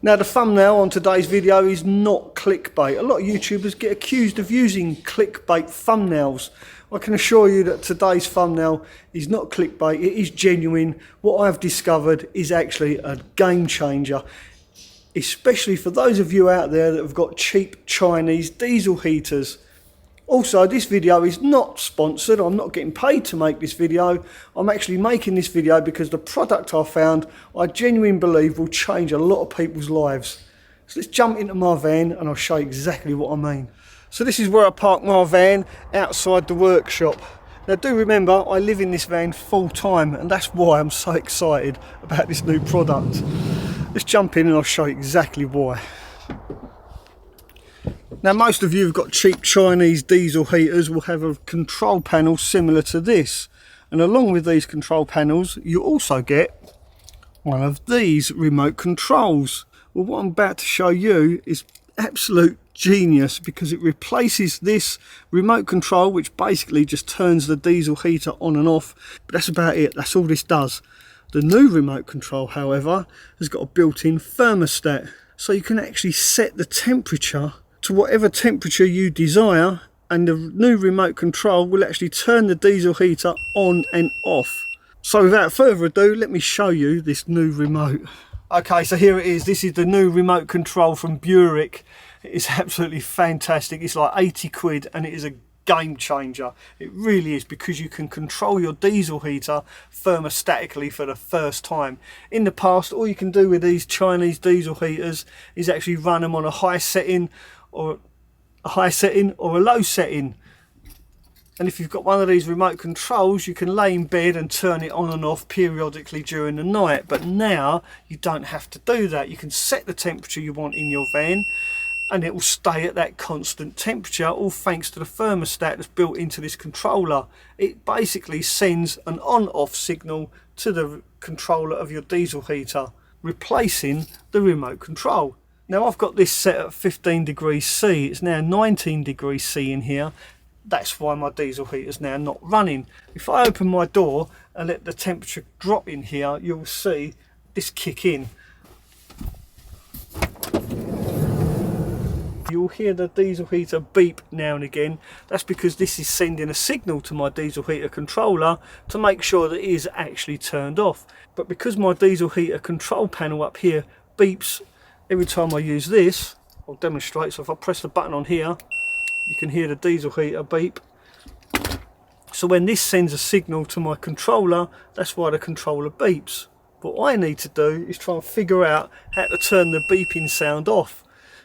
Now the thumbnail on today's video is not clickbait. A lot of YouTubers get accused of using clickbait thumbnails. I can assure you that today's thumbnail is not clickbait, it is genuine. What I've discovered is actually a game changer, especially for those of you out there that have got cheap Chinese diesel heaters. Also, this video is not sponsored. I'm not getting paid to make this video. I'm actually making this video because the product I found, I genuinely believe will change a lot of people's lives. So let's jump into my van and I'll show you exactly what I mean. So this is where I park my van, outside the workshop. Now do remember, I live in this van full time and that's why I'm so excited about this new product. Let's jump in and I'll show you exactly why. Now most of you who've got cheap Chinese diesel heaters will have a control panel similar to this, and along with these control panels you also get one of these remote controls. Well, what I'm about to show you is absolute genius because it replaces this remote control, which basically just turns the diesel heater on and off, but that's about it. That's all this does. The new remote control, however, has got a built-in thermostat, so you can actually set the temperature to whatever temperature you desire, and the new remote control will actually turn the diesel heater on and off. So without further ado, let me show you this new remote. Okay, so here it is. This is the new remote control from Bureck. It is absolutely fantastic. It's like 80 quid and it is a game changer. It really is, because you can control your diesel heater thermostatically for the first time. In the past, all you can do with these Chinese diesel heaters is actually run them on a high setting or a low setting, and if you've got one of these remote controls you can lay in bed and turn it on and off periodically during the night. But now you don't have to do that. You can set the temperature you want in your van and it will stay at that constant temperature, all thanks to the thermostat that's built into this controller. It basically sends an on-off signal to the controller of your diesel heater, replacing the remote control. Now I've got this set at 15 degrees C, it's now 19 degrees C in here. That's why my diesel heater is now not running. If I open my door and let the temperature drop in here, you'll see this kick in. You'll hear the diesel heater beep now and again. That's because this is sending a signal to my diesel heater controller to make sure that it is actually turned off. But because my diesel heater control panel up here beeps every time I use this, I'll demonstrate. So if I press the button on here, you can hear the diesel heater beep. So when this sends a signal to my controller, that's why the controller beeps. What I need to do is try and figure out how to turn the beeping sound off,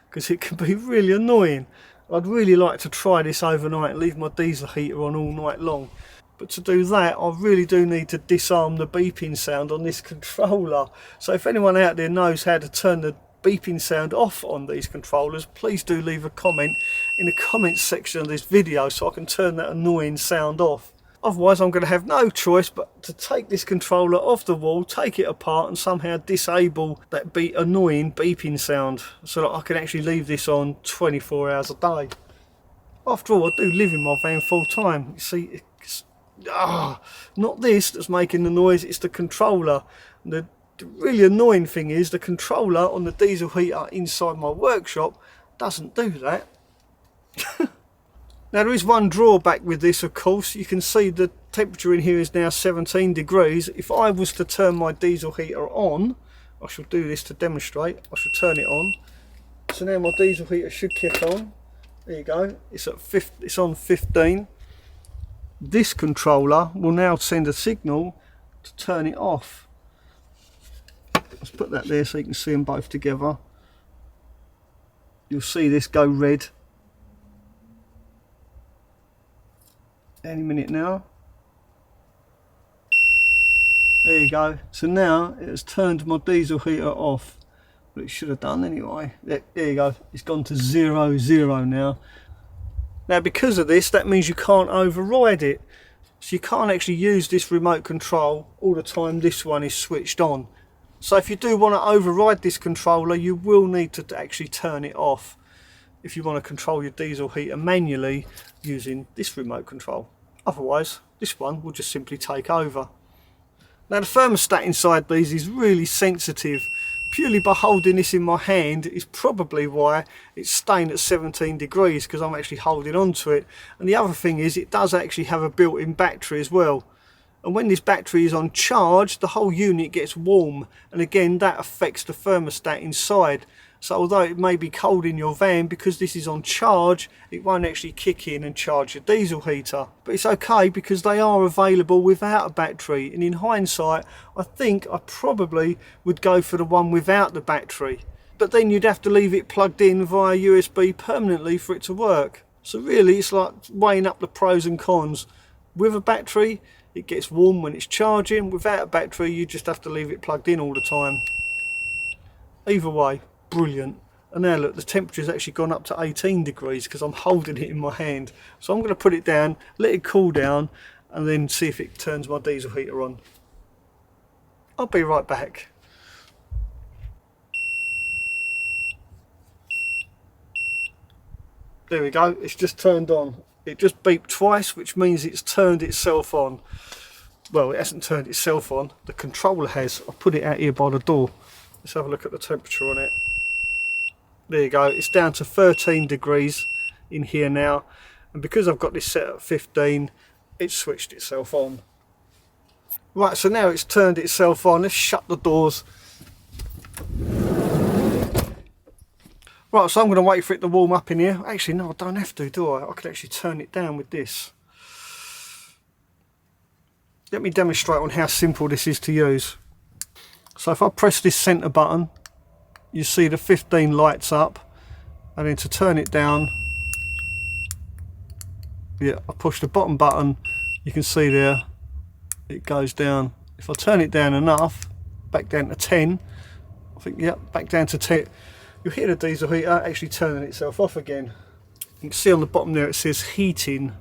because it can be really annoying. I'd really like to try this overnight and leave my diesel heater on all night long. But to do that, I really do need to disarm the beeping sound on this controller. So if anyone out there knows how to turn the beeping sound off on these controllers, please do leave a comment in the comments section of this video so I can turn that annoying sound off. Otherwise I'm going to have no choice but to take this controller off the wall, take it apart and somehow disable that annoying beeping sound so that I can actually leave this on 24 hours a day. After all, I do live in my van full time. You see, it's not this that's making the noise, it's the controller. The really annoying thing is the controller on the diesel heater inside my workshop doesn't do that. Now there is one drawback with this, of course. You can see the temperature in here is now 17 degrees. If I was to turn my diesel heater on, I shall do this to demonstrate. I shall turn it on. So now my diesel heater should kick on. There you go. It's on 15. This controller will now send a signal to turn it off. Let's put that there so you can see them both together. You'll see this go red any minute now. There you go. So now it has turned my diesel heater off. But it should have done anyway. There you go. It's gone to 0, now. Now because of this, that means you can't override it. So you can't actually use this remote control all the time this one is switched on. So if you do want to override this controller, you will need to actually turn it off if you want to control your diesel heater manually using this remote control. Otherwise, this one will just simply take over. Now the thermostat inside these is really sensitive purely by holding this in my hand is probably why it's staying at 17 degrees, because I'm actually holding on to it. And the other thing is, it does actually have a built-in battery as well. And when this battery is on charge, the whole unit gets warm, and again that affects the thermostat inside. So although it may be cold in your van, because this is on charge, it won't actually kick in and charge your diesel heater. But it's okay, because they are available without a battery, and in hindsight I think I probably would go for the one without the battery. But then you'd have to leave it plugged in via USB permanently for it to work. So really it's like weighing up the pros and cons. With a battery, it gets warm when it's charging. Without a battery, you just have to leave it plugged in all the time. Either way, brilliant. And now look, the temperature's actually gone up to 18 degrees because I'm holding it in my hand. So I'm going to put it down, let it cool down, and then see if it turns my diesel heater on. I'll be right back. There we go, it's just turned on. It just beeped twice, which means it's turned itself on. Well, it hasn't turned itself on, the controller has. I'll put it out here by the door. Let's have a look at the temperature on it. There you go, it's down to 13 degrees in here now. And because I've got this set at 15, it's switched itself on. Right, so now it's turned itself on. Let's shut the doors. Right, so I'm going to wait for it to warm up in here. Actually, no, I don't have to, do I? I could actually turn it down with this. Let me demonstrate on how simple this is to use. So if I press this centre button, you see the 15 lights up, and then to turn it down, yeah, I push the bottom button, you can see there, it goes down. If I turn it down enough, back down to 10, I think, yeah, back down to 10, you'll hear the diesel heater actually turning itself off again. You can see on the bottom there it says heating.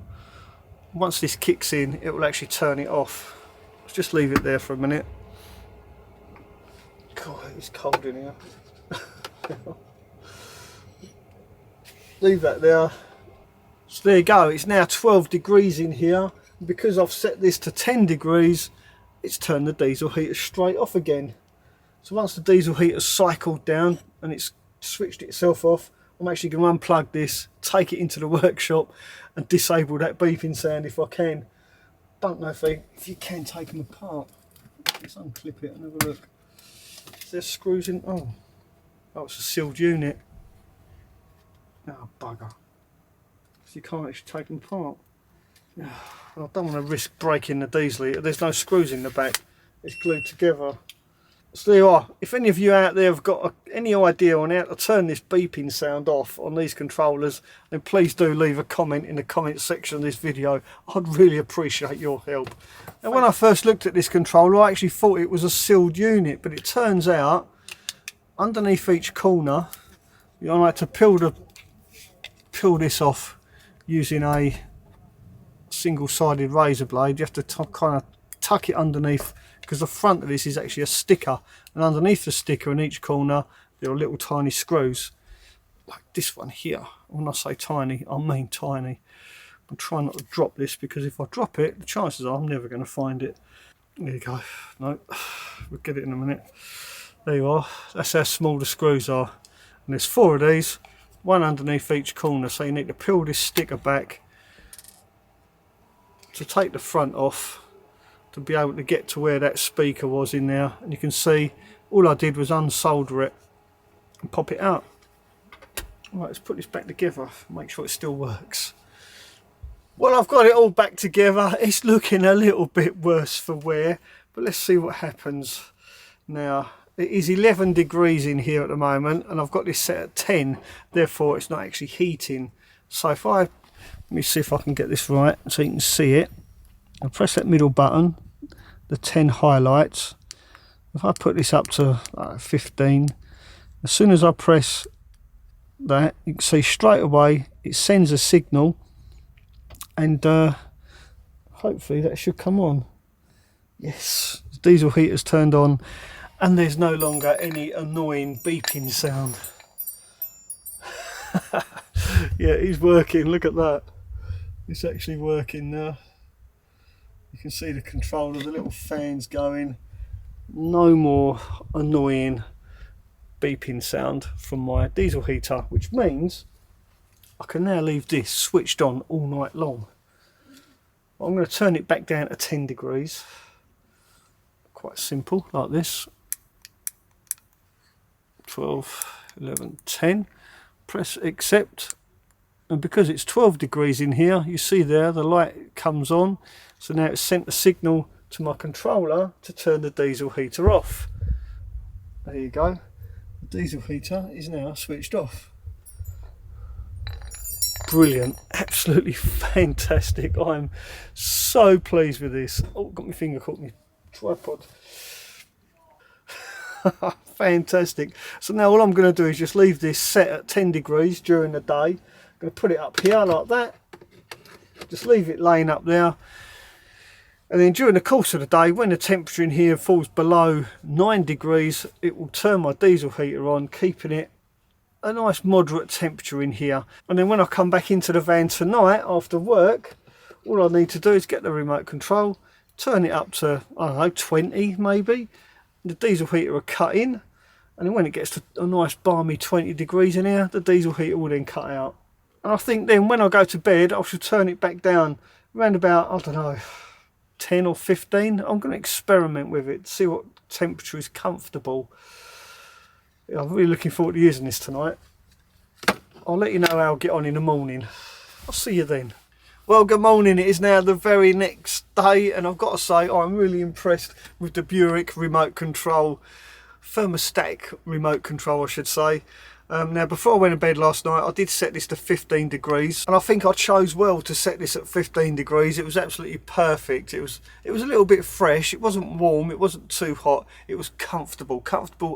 Once this kicks in, it will actually turn it off. Let's just leave it there for a minute. God, it's cold in here. Leave that there. So there you go, it's now 12 degrees in here. Because I've set this to 10 degrees, it's turned the diesel heater straight off again. So once the diesel heater's cycled down and it's switched itself off, I'm actually going to unplug this, take it into the workshop and disable that beeping sound if I can. Don't know if you can take them apart. Let's unclip it and have a look. Is there screws in? Oh, it's a sealed unit. Oh, bugger. So you can't actually take them apart. I don't want to risk breaking the diesel heater. There's no screws in the back. It's glued together. So there you are. If any of you out there have got any idea on how to turn this beeping sound off on these controllers, then please do leave a comment in the comment section of this video. I'd really appreciate your help. And when I first looked at this controller, I actually thought it was a sealed unit, but it turns out underneath each corner, you know, like to peel this off using a single-sided razor blade. You have to kind of tuck it underneath, because the front of this is actually a sticker, and underneath the sticker in each corner there are little tiny screws like this one here. When I say tiny, I mean tiny. I'm trying not to drop this, because if I drop it, the chances are I'm never going to find it. There you go. No, we'll get it in a minute. There you are. That's how small the screws are, and there's 4 of these, one underneath each corner. So you need to peel this sticker back to take the front off, to be able to get to where that speaker was in there. And you can see all I did was unsolder it and pop it out. Right, let's put this back together, make sure it still works. Well, I've got it all back together. It's looking a little bit worse for wear, but let's see what happens. Now, it is 11 degrees in here at the moment, and I've got this set at 10, therefore it's not actually heating. So if let me see if I can get this right so you can see it. I'll press that middle button, the 10 highlights. If I put this up to 15, as soon as I press that, you can see straight away it sends a signal, and hopefully that should come on. Yes, the diesel heater's turned on, and there's no longer any annoying beeping sound. Yeah, it's working, look at that. It's actually working now. You can see the controller, the little fans going. No more annoying beeping sound from my diesel heater, which means I can now leave this switched on all night long. I'm going to turn it back down to 10 degrees. Quite simple, like this. 12, 11, 10. Press accept. And because it's 12 degrees in here, you see there the light comes on. So now it's sent a signal to my controller to turn the diesel heater off. There you go. The diesel heater is now switched off. Brilliant, absolutely fantastic. I'm so pleased with this. Oh, got my finger caught in my tripod. Fantastic. So now all I'm going to do is just leave this set at 10 degrees during the day. I'm going to put it up here like that. Just leave it laying up there. And then during the course of the day, when the temperature in here falls below 9 degrees, it will turn my diesel heater on, keeping it a nice moderate temperature in here. And then when I come back into the van tonight after work, all I need to do is get the remote control, turn it up to, I don't know, 20 maybe. The diesel heater will cut in, and then when it gets to a nice balmy 20 degrees in here, the diesel heater will then cut out. And I think then when I go to bed, I should turn it back down around about, I don't know, 10 or 15. I'm going to experiment with it, see what temperature is comfortable. I'm really looking forward to using this tonight. I'll let you know how I'll get on in the morning. I'll see you then. Well, good morning. It is now the very next day, and I've got to say I'm really impressed with the Bureck remote control, thermostatic remote control I should say. Now before I went to bed last night, I did set this to 15 degrees, and I think I chose well to set this at 15 degrees. It was absolutely perfect. It was a little bit fresh. It wasn't warm, it wasn't too hot. It was comfortable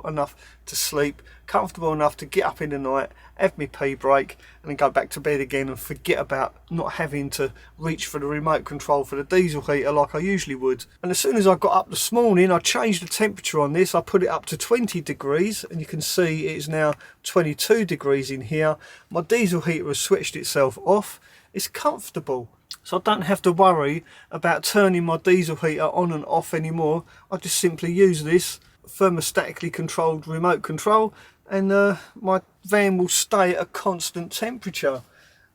enough to sleep, comfortable enough to get up in the night, have my pee break, and then go back to bed again and forget about not having to reach for the remote control for the diesel heater like I usually would. And as soon as I got up this morning, I changed the temperature on this. I put it up to 20 degrees, and you can see it is now 22 degrees in here. My diesel heater has switched itself off. It's comfortable, so I don't have to worry about turning my diesel heater on and off anymore. I just simply use this thermostatically controlled remote control, and my van will stay at a constant temperature.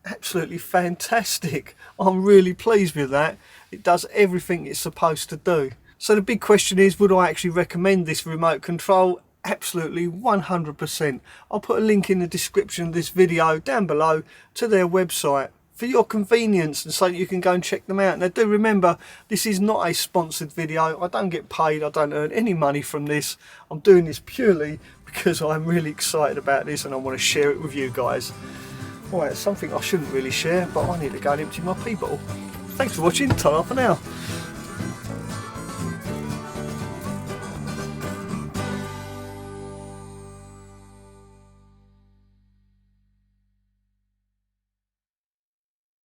Absolutely fantastic. I'm really pleased with that. It does everything it's supposed to do. So the big question is, would I actually recommend this remote control? Absolutely, 100%. I'll put a link in the description of this video down below to their website for your convenience, and so you can go and check them out. Now do remember, this is not a sponsored video. I don't get paid, I don't earn any money from this. I'm doing this purely because I'm really excited about this and I want to share it with you guys. Alright, it's something I shouldn't really share, but I need to go and empty my pee bottle. Thanks for watching, ta-ra for now.